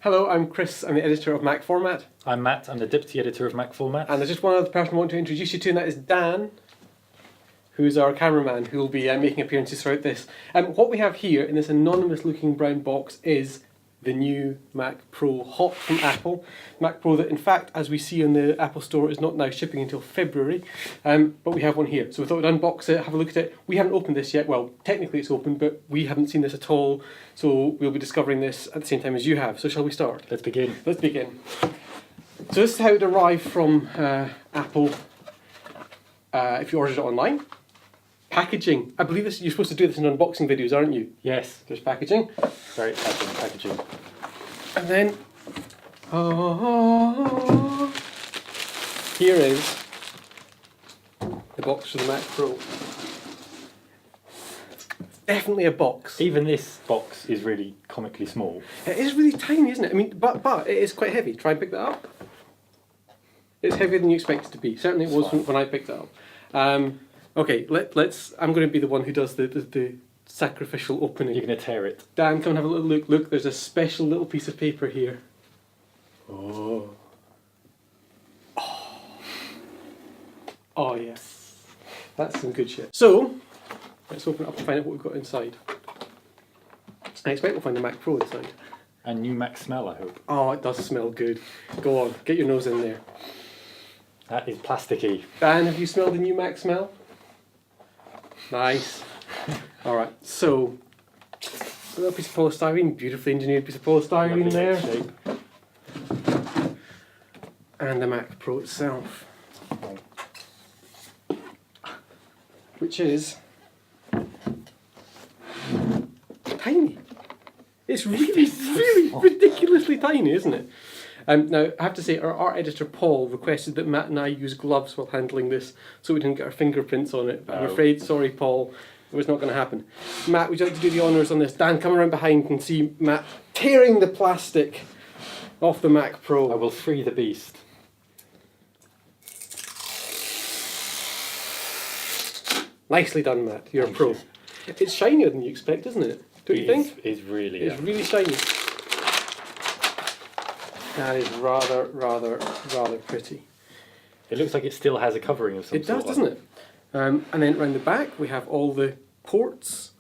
Hello, I'm Chris, I'm the editor of MacFormat. I'm Matt, I'm the deputy editor of MacFormat. And there's just one other person I want to introduce you to, and that is Dan, who's our cameraman, who will be making appearances throughout this. What we have here in this anonymous looking brown box is the new Mac Pro, hot from Apple. Mac Pro that, in fact, as we see on the Apple Store, is not now shipping until February, but we have one here. So we thought we'd unbox it, have a look at it. We haven't opened this yet. Well, technically it's open, but we haven't seen this at all. So we'll be discovering this at the same time as you have. So shall we start? Let's begin. Let's begin. So this is how it arrived from Apple if you ordered it online. Packaging. I believe this, you're supposed to do this in unboxing videos, aren't you? Yes. There's packaging. Very exciting packaging. And then, here is the box for the Mac Pro. Definitely a box. Even this box is really comically small. It is really tiny, isn't it? I mean, but it is quite heavy. Try and pick that up. It's heavier than you expect it to be. Certainly it was when I picked it up. Okay, let's. I'm going to be the one who does the sacrificial opening. You're going to tear it. Dan, come and have a little look. Look, there's a special little piece of paper here. Oh. Oh yes. That's some good shit. So, let's open it up and find out what we've got inside. I expect we'll find the Mac Pro inside. A new Mac smell, I hope. Oh, it does smell good. Go on, get your nose in there. That is plasticky. Dan, have you smelled the new Mac smell? Nice. Alright, so a little piece of polystyrene, beautifully engineered piece of polystyrene there. Shape. And the Mac Pro itself. Which is tiny. It's really ridiculously tiny, isn't it? Now, I have to say, our art editor Paul requested that Matt and I use gloves while handling this so we didn't get our fingerprints on it. But I'm afraid, sorry Paul, it was not going to happen. Matt, would you like to do the honours on this? Dan, come around behind and see Matt tearing the plastic off the Mac Pro. I will free the beast. Nicely done, Matt. You're a pro. It's shinier than you expect, isn't it? Don't you think? It's really. It's really shiny. That is rather pretty. It looks like it still has a covering of some It sort. does, doesn't it? And then around the back we have all the ports.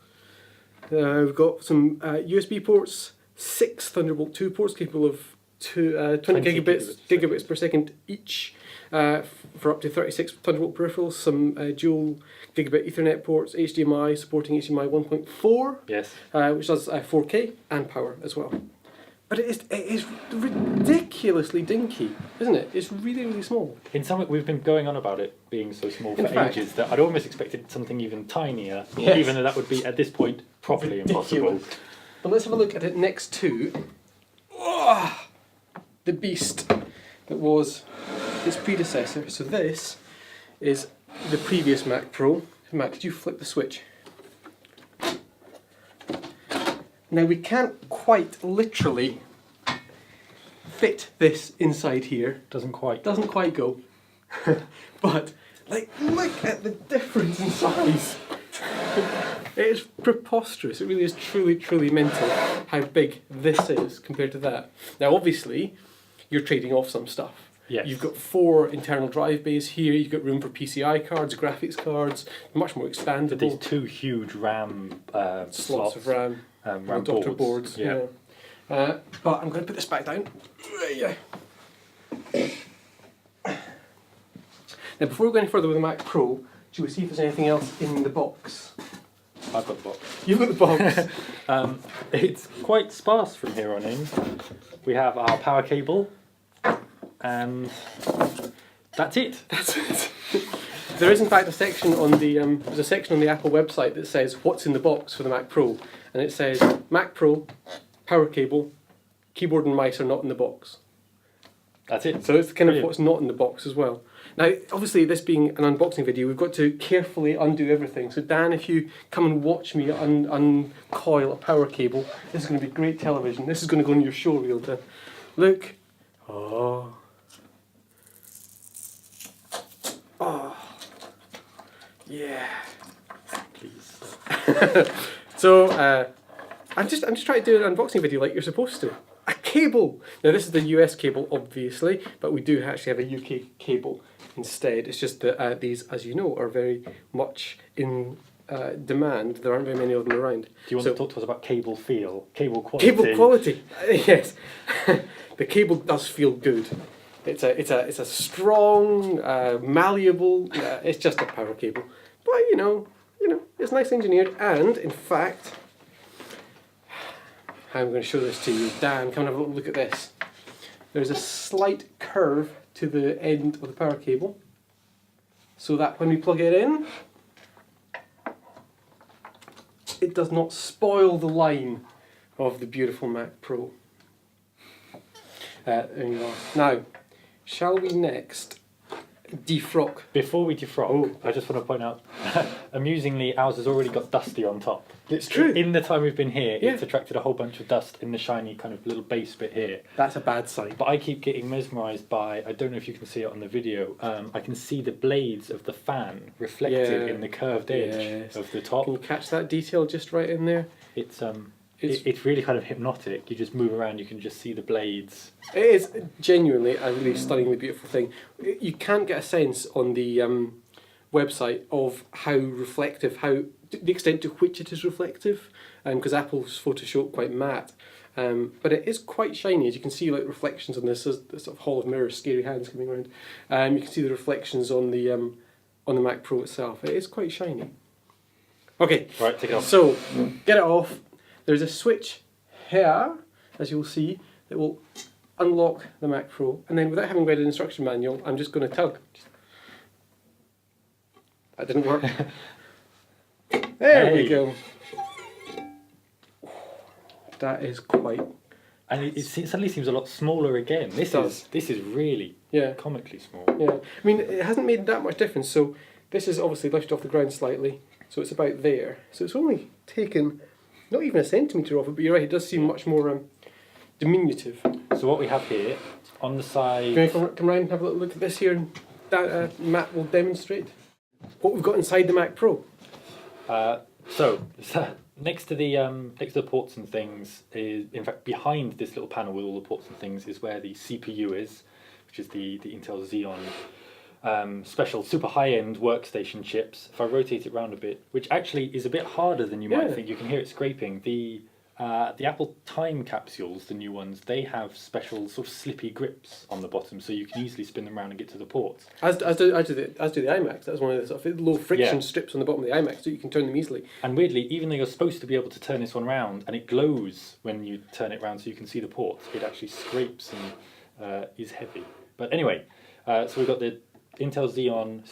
We've got some USB ports, 6 Thunderbolt 2 ports capable of 20 gigabits per second each for up to 36 Thunderbolt peripherals, some dual gigabit Ethernet ports, HDMI, supporting HDMI 1.4, yes, which does 4K and power as well. But it is ridiculously dinky, isn't it? It's really small. In some way, we've been going on about it being so small for ages that I'd almost expected something even tinier, even though that would be, at this point, properly impossible. But let's have a look at it next to the beast that was its predecessor. So this is the previous Mac Pro. Mac, could you flip the switch? Now we can't quite literally fit this inside here. Doesn't quite go. But like, look at the difference in size. It is preposterous. It really is truly mental how big this is compared to that. Now obviously you're trading off some stuff. Yes. You've got 4 internal drive bays here, you've got room for PCI cards, graphics cards, much more expandable. These 2 huge RAM slots of RAM. RAM adapter boards. Yeah. But I'm going to put this back down. Yeah. Now, before we go any further with the Mac Pro, should we see if there's anything else in the box? I've got the box. You've got the box. It's quite sparse from here on in. We have our power cable, and that's it. That's it. There is in fact a section on the there's a section on the Apple website that says what's in the box for the Mac Pro, and it says Mac Pro, power cable, keyboard and mice are not in the box. That's it. So it's kind of what's not in the box as well. Now, obviously, this being an unboxing video, we've got to carefully undo everything. So Dan, if you come and watch me uncoil a power cable, this is going to be great television. This is going to go on your show reel, Dan. Look. Oh. Yeah. Please. So I'm just trying to do an unboxing video like you're supposed to. I cable. Now this is the US cable, obviously, but we do actually have a UK cable instead. It's just that these, as you know, are very much in demand. There aren't very many of them around. Do you want to talk to us about cable feel, cable quality? Cable quality, yes. The cable does feel good. It's a strong, malleable. It's just a power cable, but you know, it's nice engineered. And in fact, I'm going to show this to you. Dan, come and have a look at this. There's a slight curve to the end of the power cable, so that when we plug it in, it does not spoil the line of the beautiful Mac Pro. There you are. Now, shall we next defrock? Before we defrock, I just want to point out, amusingly, ours has already got dusty on top. It's true. In the time we've been here, Yeah. it's attracted a whole bunch of dust in the shiny kind of little base bit here. That's a bad sign. But I keep getting mesmerised by, I don't know if you can see it on the video, I can see the blades of the fan reflected Yeah. in the curved edge Yes. of the top. Can you catch that detail just right in there? It's really kind of hypnotic. You just move around, you can just see the blades. It is genuinely a really stunningly beautiful thing. You can't get a sense on the website of how reflective, the extent to which it is reflective, because Apple's photos show it quite matte. But it is quite shiny, as you can see, like reflections on this sort of hall of mirrors, scary hands coming around. You can see the reflections on the Mac Pro itself. It is quite shiny. Okay, Right, take it off. so get it off. There's a switch here, as you'll see, that will unlock the Mac Pro, and then without having read an instruction manual, I'm just going to tug. That didn't work. There we Hey. go. That is quite, And it suddenly seems a lot smaller again. This does. is really yeah. comically small. Yeah, I mean, it hasn't made that much difference. So this is obviously lifted off the ground slightly, so it's about there. So it's only taken not even a centimetre off it, but you're right, it does seem much more diminutive. So what we have here, on the side... Can you come round and have a little look at this here, and that, Matt will demonstrate what we've got inside the Mac Pro. So next to the ports and things is, in fact, behind this little panel with all the ports and things is where the CPU is, which is the Intel Xeon special super high-end workstation chips. If I rotate it round a bit, which actually is a bit harder than you might think, you can hear it scraping. The Apple Time capsules, the new ones, they have special sort of slippy grips on the bottom, so you can easily spin them around and get to the ports. As do the iMacs. That's one of the sort of low friction strips on the bottom of the iMac, so you can turn them easily. And weirdly, even though you're supposed to be able to turn this one round, and it glows when you turn it round so you can see the ports, it actually scrapes and is heavy. But anyway, so we've got the Intel Xeon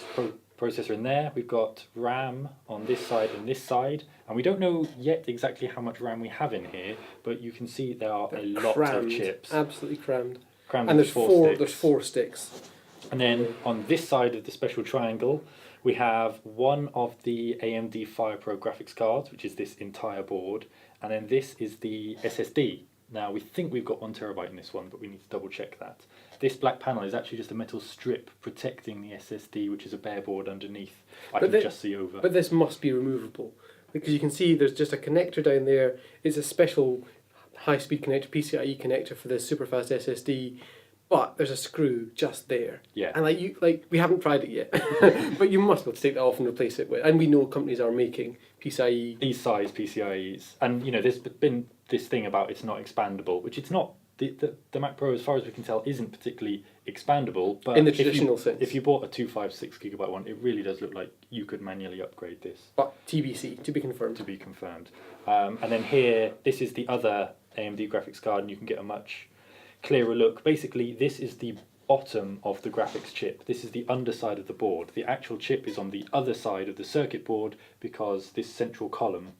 processor in there. We've got RAM on this side and this side, and we don't know yet exactly how much RAM we have in here, but you can see there are a lot of chips. Absolutely crammed. Crammed And with there's four sticks. And then on this side of the special triangle, we have one of the AMD FirePro graphics cards, which is this entire board, and then this is the SSD. Now, we think we've got 1 terabyte in this one, but we need to double check that. This black panel is actually just a metal strip protecting the SSD, which is a bare board underneath. I can just see over. But this must be removable, because you can see there's just a connector down there. It's a special high-speed connector, PCIe connector for this super fast SSD, but there's a screw just there. Yeah. And we haven't tried it yet, but you must be able to take that off and replace it with. And we know companies are making PCIe. These size PCIes. And, there's been this thing about it's not expandable, which it's not. The Mac Pro, as far as we can tell, isn't particularly expandable. But in the traditional sense. If you bought a 256 gigabyte one, it really does look like you could manually upgrade this. But TBC, to be confirmed. To be confirmed. And then here, this is the other AMD graphics card, and you can get a much clearer look. Basically, this is the bottom of the graphics chip. This is the underside of the board. The actual chip is on the other side of the circuit board, because this central column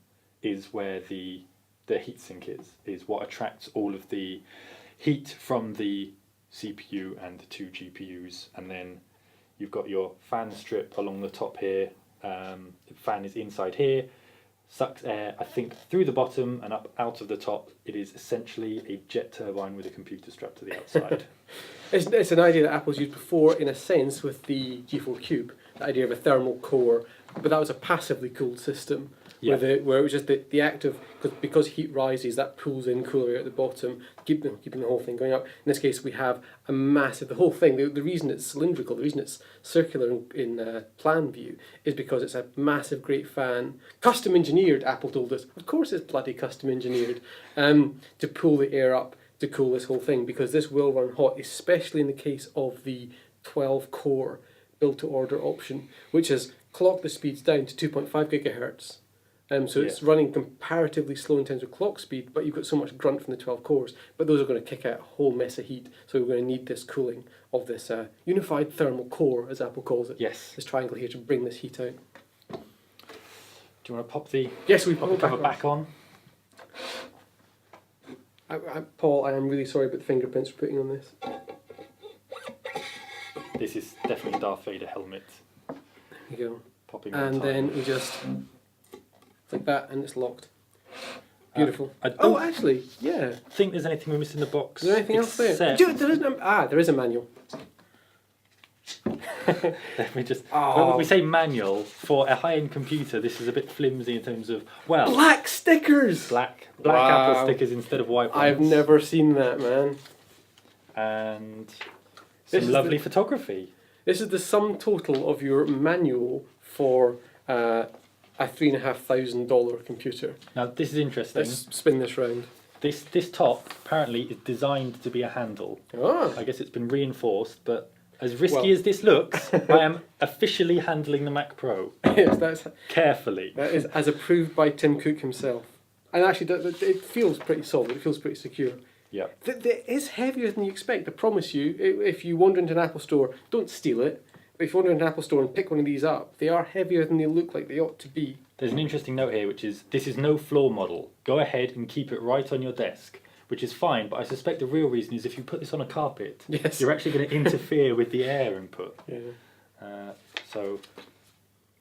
is where the heatsink is what attracts all of the heat from the CPU and the two GPUs. And then you've got your fan strip along the top here. The fan is inside here, sucks air, I think, through the bottom and up out of the top. It is essentially a jet turbine with a computer strapped to the outside. It's an idea that Apple's used before, in a sense, with the G4 Cube, the idea of a thermal core, but that was a passively cooled system. Yeah. where it was just the act of, because heat rises, that pulls in cooler air at the bottom, keeping the whole thing going up. In this case, we have a massive, the whole thing, the reason it's cylindrical, the reason it's circular in plan view, is because it's a massive, great fan, custom engineered, Apple told us. Of course it's bloody custom engineered, to pull the air up to cool this whole thing, because this will run hot, especially in the case of the 12-core build-to-order option, which has clocked the speeds down to 2.5 gigahertz. So it's running comparatively slow in terms of clock speed, but you've got so much grunt from the 12 cores. But those are going to kick out a whole mess of heat, so we're going to need this cooling of this unified thermal core, as Apple calls it. Yes. This triangle here to bring this heat out. Do you want to pop the cover back on? Paul, I am really sorry about the fingerprints we're putting on this. This is definitely Darth Vader helmet. There we go. Popping And on then we just like that, and it's locked. Beautiful. I don't actually, yeah. think there's anything we missed in the box. Is there anything else there? except- There is a manual. Let me just. Oh. When we say manual for a high-end computer, this is a bit flimsy in terms of Black stickers! black Wow. Apple stickers instead of white ones. I've never seen that, man. And This some is lovely photography. This is the sum total of your manual for a $3,500 computer. Now this is interesting. Let's spin this round. This top apparently is designed to be a handle. Ah, I guess it's been reinforced, but as risky Well- as this looks, I am officially handling the Mac Pro yes, that carefully. is as approved by Tim Cook himself. And actually, it feels pretty solid. It feels pretty secure. Yeah. It is heavier than you expect. I promise you. If you wander into an Apple store, don't steal it. But if you wander into an Apple store and pick one of these up, they are heavier than they look like they ought to be. There's an interesting note here, which is this is no floor model. Go ahead and keep it right on your desk, which is fine. But I suspect the real reason is if you put this on a carpet, Yes. you're actually going to interfere with the air input. Yeah. So,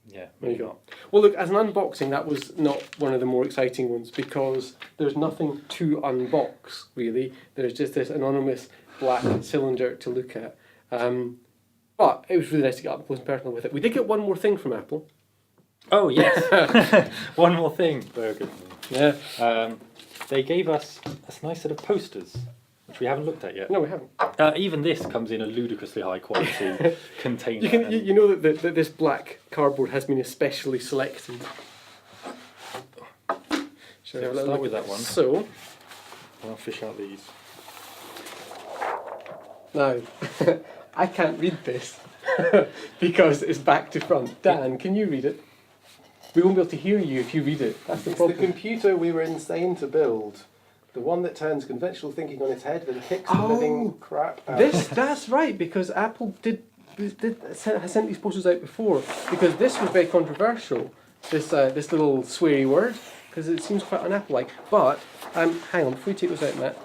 yeah, There you maybe go. not. Well, look, as an unboxing, that was not one of the more exciting ones because there's nothing to unbox, really. There's just this anonymous black cylinder to look at. But it was really nice to get up close and personal with it. We did get one more thing from Apple. Oh yes, one more thing, Bergen. Yeah. They gave us a nice set of posters, which we haven't looked at yet. No, we haven't. Even this comes in a ludicrously high quality container. You know that this black cardboard has been especially selected. Shall we have a little Start look with at that one. So, I'll fish out these. now, I can't read this because it's back to front. Dan, can you read it? We won't be able to hear you if you read it. That's the It's the problem. computer we were insane to build. The one that turns conventional thinking on its head and kicks the Oh. living crap out. That's right, because Apple has sent these posters out before, because this was very controversial, this little sweary word, because it seems quite un-Apple-like. But, hang on, before you take those out, Matt,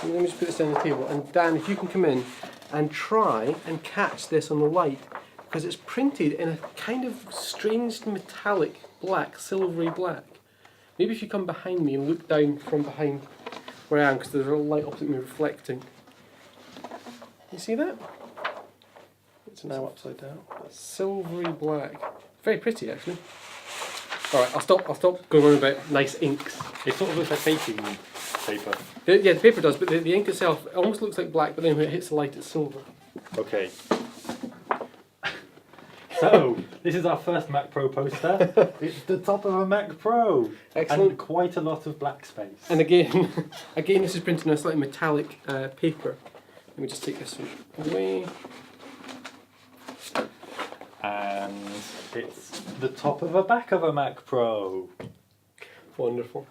let me just put this down the table, and Dan, if you can come in and try and catch this on the light, because it's printed in a kind of strange metallic black, silvery black. Maybe if you come behind me and look down from behind where I am, because there's a little light opposite me reflecting. You see that? It's now upside down. Silvery black. Very pretty, actually. Alright, I'll stop going on about nice inks. It sort of looks like baking paper. The paper does, but the ink itself it almost looks like black, but then when it hits the light, it's silver. Okay. So, this is our first Mac Pro poster. It's the top of a Mac Pro. Excellent. And quite a lot of black space. And again, this is printed on a slightly metallic paper. Let me just take this one away. And it's the top of a back of a Mac Pro. Wonderful.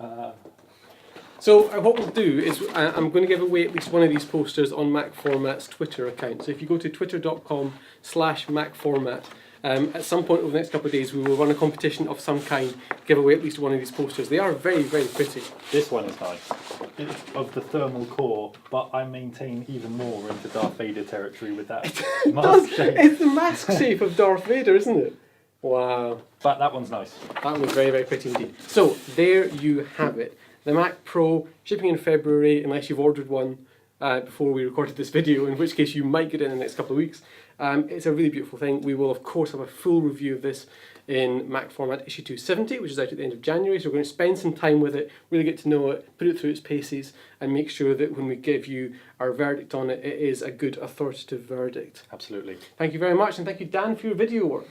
So what we'll do is I'm going to give away at least one of these posters on MacFormat's Twitter account. So if you go to twitter.com/MacFormat, at some point over the next couple of days we will run a competition of some kind, give away at least one of these posters. They are very, very pretty. This one is nice. It's of the thermal core, but I maintain even more into Darth Vader territory with that mask shape. It's the mask shape of Darth Vader, isn't it? Wow. But that one's nice. That was very, very pretty indeed. So there you have it. The Mac Pro shipping in February, unless you've ordered one. before we recorded this video, in which case you might get it in the next couple of weeks. It's a really beautiful thing. We will, of course, have a full review of this in MacFormat issue 270, which is out at the end of January. So we're going to spend some time with it, really get to know it, put it through its paces, and make sure that when we give you our verdict on it, it is a good authoritative verdict. Absolutely. Thank you very much, and thank you, Dan, for your video work.